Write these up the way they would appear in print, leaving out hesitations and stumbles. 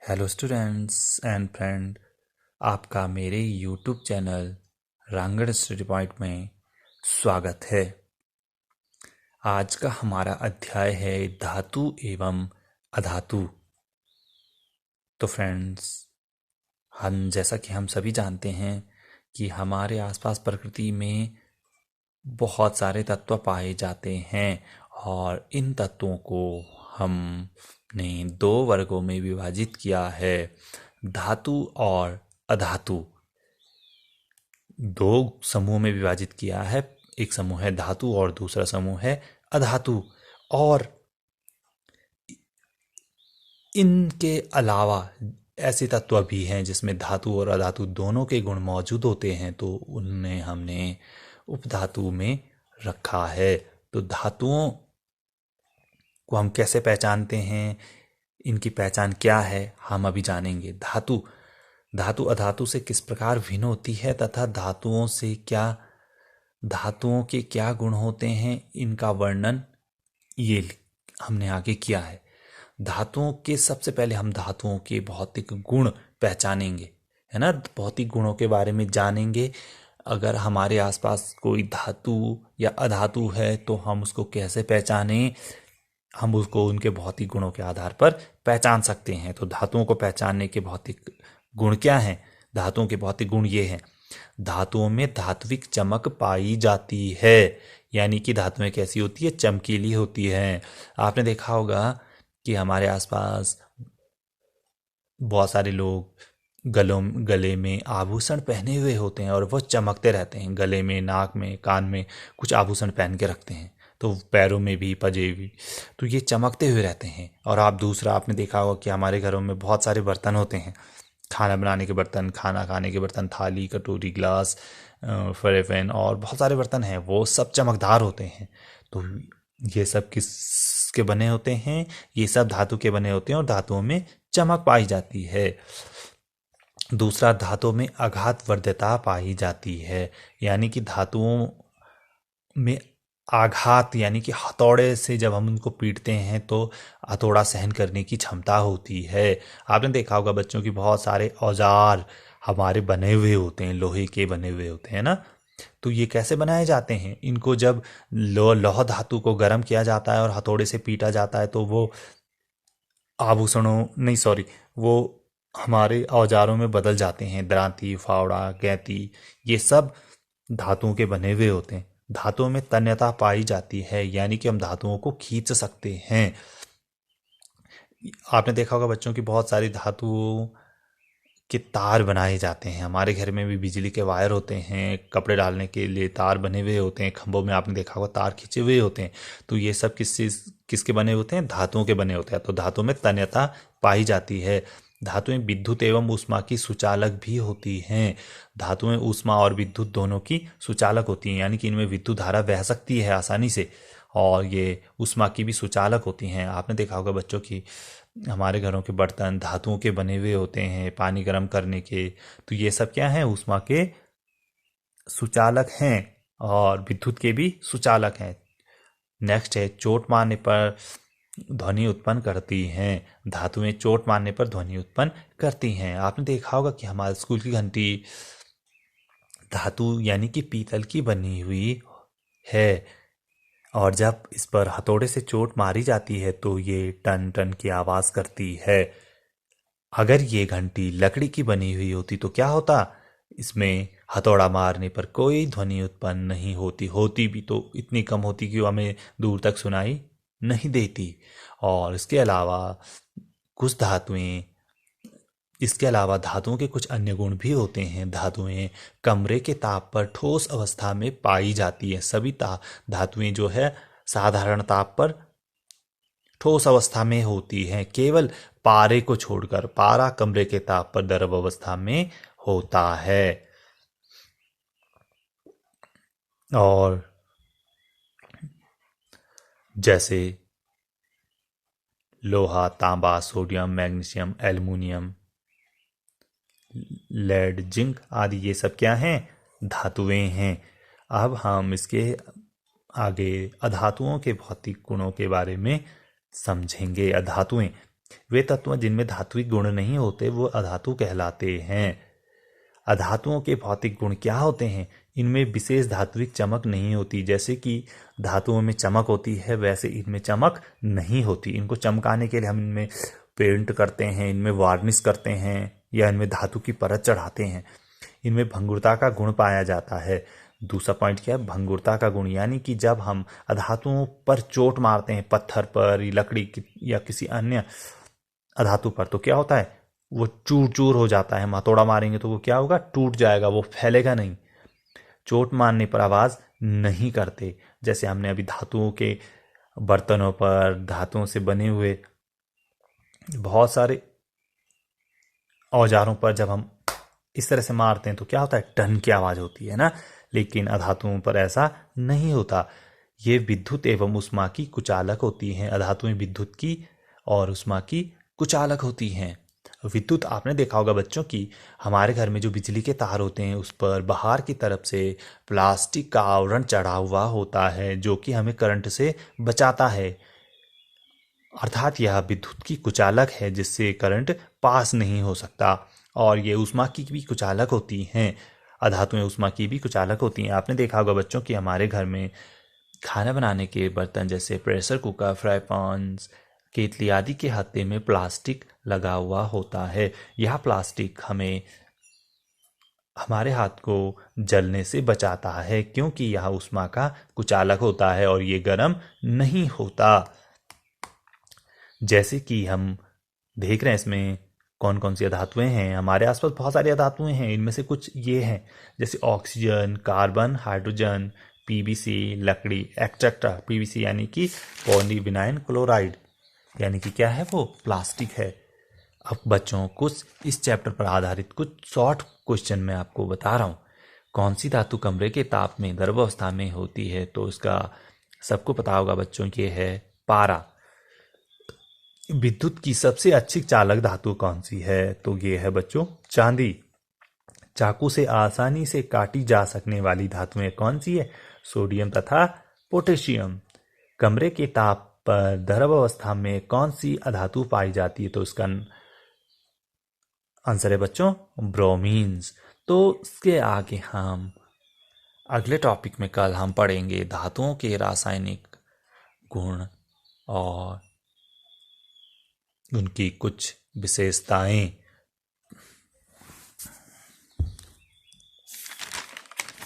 Hello students and friend, आपका मेरे YouTube channel Rangad study point में स्वागत है। आज का हमारा अध्याय है धातु एवं अधातु। तो फ्रेंड्स, जैसा कि हम सभी जानते हैं कि हमारे आसपास प्रकृति में बहुत सारे तत्व पाए जाते हैं और इन तत्वों को हमने दो वर्गों में विभाजित किया है, धातु और अधातु। दो समूह में विभाजित किया है, एक समूह है धातु और दूसरा समूह है अधातु। और इनके अलावा ऐसे तत्व भी हैं जिसमें धातु और अधातु दोनों के गुण मौजूद होते हैं, तो उनमें हमने उपधातु में रखा है। तो धातुओं को हम कैसे पहचानते हैं, इनकी पहचान क्या है, हम अभी जानेंगे। धातु अधातु से किस प्रकार भिन्न होती है तथा धातुओं के क्या गुण होते हैं, इनका वर्णन ये हमने आगे किया है। धातुओं के सबसे पहले हम धातुओं के भौतिक गुण पहचानेंगे, है ना। भौतिक गुणों के बारे में जानेंगे। अगर हमारे आसपास कोई धातु या अधातु है तो हम उसको कैसे पहचानें, हम उसको उनके भौतिक गुणों के आधार पर पहचान सकते हैं। तो धातुओं को पहचानने के भौतिक गुण क्या हैं? धातुओं के भौतिक गुण ये हैं। धातुओं में धात्विक चमक पाई जाती है, यानी कि धातुएं कैसी होती है? चमकीली होती हैं। आपने देखा होगा कि हमारे आसपास बहुत सारे लोग गले में आभूषण पहने हुए होते हैं और वो चमकते रहते हैं। गले में, नाक में, कान में कुछ आभूषण पहन के रखते हैं, तो पैरों में भी, पजेब भी, तो ये चमकते हुए रहते हैं। और आपने देखा होगा कि हमारे घरों में बहुत सारे बर्तन होते हैं, खाना बनाने के बर्तन, खाना खाने के बर्तन, थाली, कटोरी, ग्लास, फ्राई पैन और बहुत सारे बर्तन हैं, वो सब चमकदार होते हैं। तो ये सब किसके बने होते हैं? ये सब धातु के बने होते हैं और धातुओं में चमक पाई जाती है। दूसरा, धातुओं में आघात वर्ध्यता पाई जाती है, यानी कि धातुओं में आघात, यानी कि हथौड़े से जब हम उनको पीटते हैं तो हथौड़ा सहन करने की क्षमता होती है। आपने देखा होगा बच्चों की बहुत सारे औजार हमारे बने हुए होते हैं, लोहे के बने हुए होते हैं ना। तो ये कैसे बनाए जाते हैं? इनको जब लौह धातु को गर्म किया जाता है और हथौड़े से पीटा जाता है तो वो आभूषणों नहीं, सॉरी, वो हमारे औजारों में बदल जाते हैं। दरांती, फावड़ा, गैंती, ये सब धातुओं के बने हुए होते हैं। धातुओं में तन्यता पाई जाती है, यानी कि हम धातुओं को खींच सकते हैं। आपने देखा होगा बच्चों की बहुत सारी धातुओं के तार बनाए जाते हैं। हमारे घर में भी बिजली के वायर होते हैं, कपड़े डालने के लिए तार बने हुए होते हैं, खंभों में आपने देखा होगा तार खींचे हुए होते हैं। तो ये सब किसके बने होते हैं? धातुओं के बने होते हैं। तो धातु में तन्यता पाई जाती है। धातुएं विद्युत एवं ऊष्मा की सुचालक भी होती हैं। धातुएं ऊष्मा और विद्युत दोनों की सुचालक होती हैं, यानी कि इनमें विद्युत धारा बह सकती है आसानी से, और ये ऊष्मा की भी सुचालक होती हैं। आपने देखा होगा बच्चों की हमारे घरों के बर्तन धातुओं के बने हुए होते हैं, पानी गर्म करने के। तो ये सब क्या है? ऊष्मा के सुचालक हैं और विद्युत के भी सुचालक हैं। नेक्स्ट है, चोट मारने पर ध्वनि उत्पन्न करती हैं। धातुएं चोट मारने पर ध्वनि उत्पन्न करती हैं। आपने देखा होगा कि हमारे स्कूल की घंटी धातु यानी कि पीतल की बनी हुई है, और जब इस पर हथौड़े से चोट मारी जाती है तो ये टन टन की आवाज करती है। अगर ये घंटी लकड़ी की बनी हुई होती तो क्या होता? इसमें हथौड़ा मारने पर कोई ध्वनि उत्पन्न नहीं होती, होती भी तो इतनी कम होती कि वो हमें दूर तक सुनाई नहीं देती। और इसके अलावा धातुओं के कुछ अन्य गुण भी होते हैं। धातुएं कमरे के ताप पर ठोस अवस्था में पाई जाती हैं। सभी धातुएं जो है साधारण ताप पर ठोस अवस्था में होती हैं, केवल पारे को छोड़कर। पारा कमरे के ताप पर द्रव अवस्था में होता है। और जैसे लोहा, तांबा, sodium, magnesium, aluminium, lead, zinc आदि, ये सब क्या हैं? धातुएं हैं। अब हम इसके आगे अधातुओं के भौतिक गुणों के बारे में समझेंगे। अधातुएं वे तत्व जिनमें धात्विक गुण नहीं होते वो अधातु कहलाते हैं। अधातुओं के भौतिक गुण क्या होते हैं? इनमें विशेष धात्विक चमक नहीं होती। जैसे कि धातुओं में चमक होती है वैसे इनमें चमक नहीं होती। इनको चमकाने के लिए हम इनमें पेंट करते हैं, इनमें वार्निश करते हैं या इनमें धातु की परत चढ़ाते हैं। इनमें भंगुरता का गुण पाया जाता है। दूसरा पॉइंट क्या है? भंगुरता का गुण, यानी कि जब हम अधातुओं पर चोट मारते हैं, पत्थर पर, लकड़ी या किसी अन्य अधातु पर, तो क्या होता है? वो चूर चूर हो जाता है। हथौड़ा मारेंगे तो वो क्या होगा? टूट जाएगा, वो फैलेगा नहीं। चोट मारने पर आवाज नहीं करते। जैसे हमने अभी धातुओं के बर्तनों पर, धातुओं से बने हुए बहुत सारे औजारों पर जब हम इस तरह से मारते हैं तो क्या होता है? टन की आवाज होती है ना। लेकिन अधातुओं पर ऐसा नहीं होता। ये विद्युत एवं उष्मा की कुचालक होती हैं। अधातुएं विद्युत की और उष्मा की कुचालक होती हैं। विद्युत, आपने देखा होगा बच्चों की हमारे घर में जो बिजली के तार होते हैं उस पर बाहर की तरफ से प्लास्टिक का आवरण चढ़ा हुआ होता है जो कि हमें करंट से बचाता है। अर्थात यह विद्युत की कुचालक है जिससे करंट पास नहीं हो सकता। और ये उष्मा की भी कुचालक होती हैं। अधातुएं उष्मा की भी कुचालक होती हैं। आपने देखा होगा बच्चों की हमारे घर में खाना बनाने के बर्तन जैसे प्रेशर कुकर, फ्राई पैन, केतली आदि के हत्थे में प्लास्टिक लगा हुआ होता है। यह प्लास्टिक हमें हमारे हाथ को जलने से बचाता है क्योंकि यह उष्मा का कुचालक होता है और ये गर्म नहीं होता। जैसे कि हम देख रहे हैं इसमें कौन कौन सी धातुएं हैं। हमारे आसपास बहुत सारी धातुएं हैं। इनमें से कुछ ये हैं जैसे ऑक्सीजन, कार्बन, हाइड्रोजन, पीवीसी, लकड़ी, एक्सेट्रा। पीवीसी यानी कि पॉलीविनाइल क्लोराइड, यानी कि क्या है? वो प्लास्टिक है। अब बच्चों कुछ इस चैप्टर पर आधारित कुछ शॉर्ट क्वेश्चन मैं आपको बता रहा हूँ। कौन सी धातु कमरे के ताप में गर्भावस्था में होती है? तो इसका सबको पता होगा बच्चों, ये है पारा। विद्युत की सबसे अच्छी चालक धातु कौन सी है? तो ये है बच्चों चांदी। चाकू से आसानी से काटी जा सकने वाली धातुएं कौन सी है? सोडियम तथा पोटेशियम। कमरे के ताप पर द्रव अवस्था में कौन सी अधातु पाई जाती है? तो इसका आंसर है बच्चों ब्रोमीन्स। तो इसके आगे हम अगले टॉपिक में कल हम पढ़ेंगे धातुओं के रासायनिक गुण और उनकी कुछ विशेषताएं।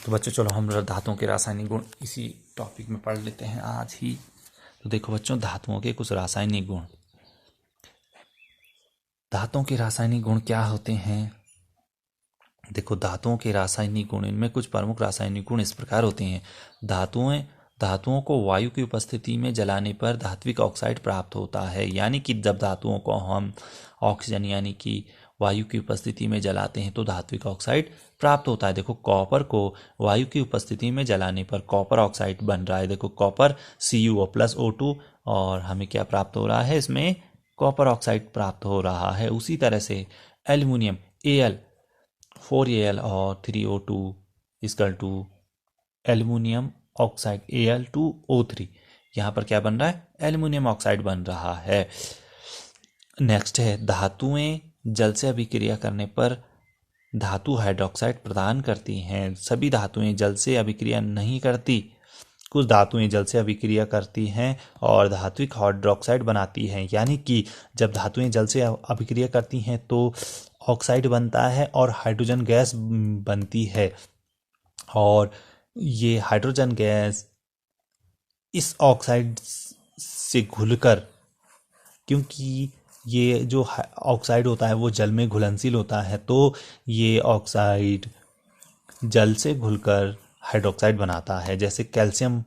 तो बच्चों चलो हम धातुओं के रासायनिक गुण इसी टॉपिक में पढ़ लेते हैं आज ही। तो देखो बच्चों, धातुओं के कुछ रासायनिक गुण। धातुओं के रासायनिक गुण क्या होते हैं? देखो, धातुओं के रासायनिक गुण, इनमें कुछ प्रमुख रासायनिक गुण इस प्रकार होते हैं। धातुओं को वायु की उपस्थिति में जलाने पर धात्विक ऑक्साइड प्राप्त होता है। यानी कि जब धातुओं को हम ऑक्सीजन यानी कि वायु की उपस्थिति में जलाते हैं तो धात्विक ऑक्साइड प्राप्त होता है। देखो, कॉपर को वायु की उपस्थिति में जलाने पर कॉपर ऑक्साइड बन रहा है। देखो, कॉपर CuO+O2 और हमें क्या प्राप्त हो रहा है? इसमें कॉपर ऑक्साइड प्राप्त हो रहा है। उसी तरह से एल्युमिनियम Al4Al और 3O2 equal to aluminium oxide Al2O3। यहाँ पर क्या बन रहा है? एल्युमिनियम ऑक्साइड बन रहा है। नेक्स्ट है, धातुएं जल से अभिक्रिया करने पर धातु हाइड्रोक्साइड प्रदान करती हैं। सभी धातुएं जल से अभिक्रिया नहीं करती। कुछ धातुएं जल से अभिक्रिया करती हैं और धात्विक हाइड्रोक्साइड बनाती हैं। यानी कि जब धातुएं जल से अभिक्रिया करती हैं तो ऑक्साइड बनता है और हाइड्रोजन गैस बनती है। और ये हाइड्रोजन गैस इस ऑक्साइड से घुलकर, क्योंकि ये जो ऑक्साइड होता है वो जल में घुलनशील होता है, तो ये ऑक्साइड जल से घुलकर हाइड्रोक्साइड बनाता है। जैसे कैल्शियम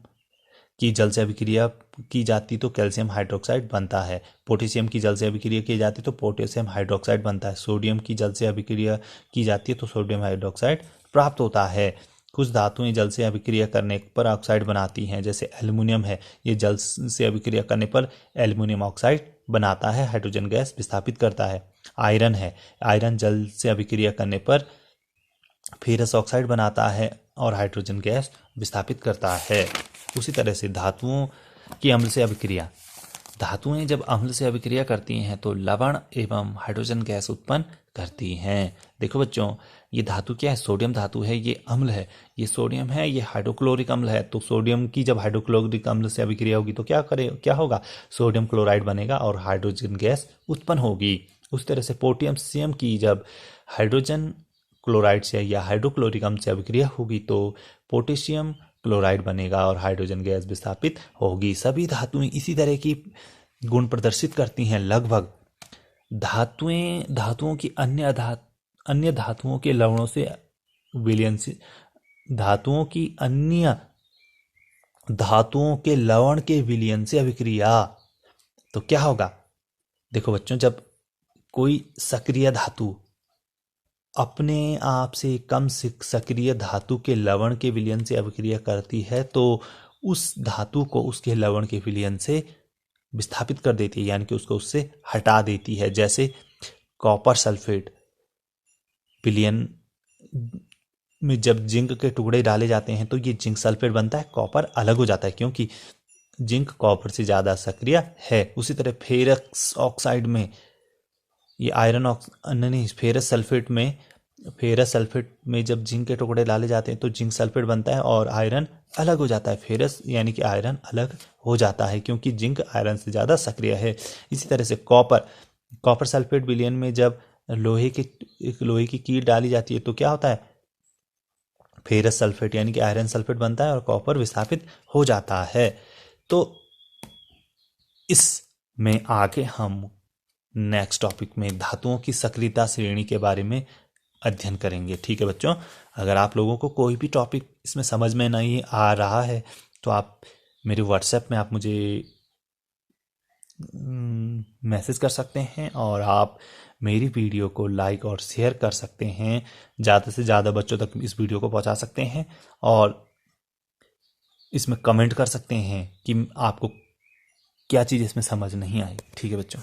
की जल से अभिक्रिया की जाती तो कैल्शियम हाइड्रोक्साइड बनता है। पोटेशियम की जल से अभिक्रिया की जाती तो पोटेशियम हाइड्रोक्साइड बनता है। सोडियम की जल से अभिक्रिया की जाती है तो सोडियम हाइड्रोक्साइड प्राप्त होता है। कुछ धातुएं जल से अभिक्रिया करने पर ऑक्साइड बनाती हैं। जैसे एल्युमिनियम है, ये जल से अभिक्रिया करने पर एल्युमिनियम ऑक्साइड बनाता है, हाइड्रोजन गैस विस्थापित करता है। आयरन है, आयरन जल से अभिक्रिया करने पर फेरस ऑक्साइड बनाता है और हाइड्रोजन गैस विस्थापित करता है। उसी तरह से धातुओं की अम्ल से अभिक्रिया, धातुएं जब अम्ल से अभिक्रिया करती हैं तो लवण एवं हाइड्रोजन गैस उत्पन्न करती हैं। देखो बच्चों, ये धातु क्या है? सोडियम धातु है, ये अम्ल है, ये सोडियम है, ये हाइड्रोक्लोरिक अम्ल है। तो सोडियम की जब हाइड्रोक्लोरिक अम्ल से अभिक्रिया होगी तो क्या होगा? सोडियम क्लोराइड बनेगा और हाइड्रोजन गैस उत्पन्न होगी। उस तरह से पोटेशियम की जब हाइड्रोजन क्लोराइड से या हाइड्रोक्लोरिक अम्ल से अभिक्रिया होगी तो पोटेशियम क्लोराइड बनेगा और हाइड्रोजन गैस विस्थापित होगी। सभी धातुएं इसी तरह की गुण प्रदर्शित करती हैं लगभग। धातुओं की अन्य धातुओं के लवणों से विलयन से धातुओं के लवण के विलयन से अभिक्रिया तो क्या होगा? देखो बच्चों, जब कोई सक्रिय धातु अपने आप से कम सक्रिय धातु के लवण के विलयन से अभिक्रिया करती है तो उस धातु को उसके लवण के विलयन से विस्थापित कर देती है, यानी कि उसको उससे हटा देती है। जैसे कॉपर सल्फेट विलयन में जब जिंक के टुकड़े डाले जाते हैं तो ये जिंक सल्फेट बनता है, कॉपर अलग हो जाता है क्योंकि जिंक कॉपर से ज़्यादा सक्रिय है। उसी तरह फेरस ऑक्साइड में ये फेरस सल्फेट में जब जिंक के टुकड़े डाले जाते हैं तो जिंक सल्फेट बनता है और आयरन अलग हो जाता है। फेरस यानी कि आयरन अलग हो जाता है क्योंकि जिंक आयरन से ज़्यादा सक्रिय है। इसी तरह से कॉपर सल्फेट विलयन में जब लोहे की कील डाली जाती है तो क्या होता है? फेरस सल्फेट यानी कि आयरन सल्फेट बनता है और कॉपर विस्थापित हो जाता है। तो इसमें आगे हम नेक्स्ट टॉपिक में धातुओं की सक्रियता श्रेणी के बारे में अध्ययन करेंगे। ठीक है बच्चों, अगर आप लोगों को कोई भी टॉपिक इसमें समझ में नहीं आ रहा है तो आप मेरे व्हाट्सएप में आप मुझे मैसेज कर सकते हैं और आप मेरी वीडियो को लाइक और शेयर कर सकते हैं। ज़्यादा से ज़्यादा बच्चों तक इस वीडियो को पहुंचा सकते हैं और इसमें कमेंट कर सकते हैं कि आपको क्या चीज़ इसमें समझ नहीं आई। ठीक है बच्चों।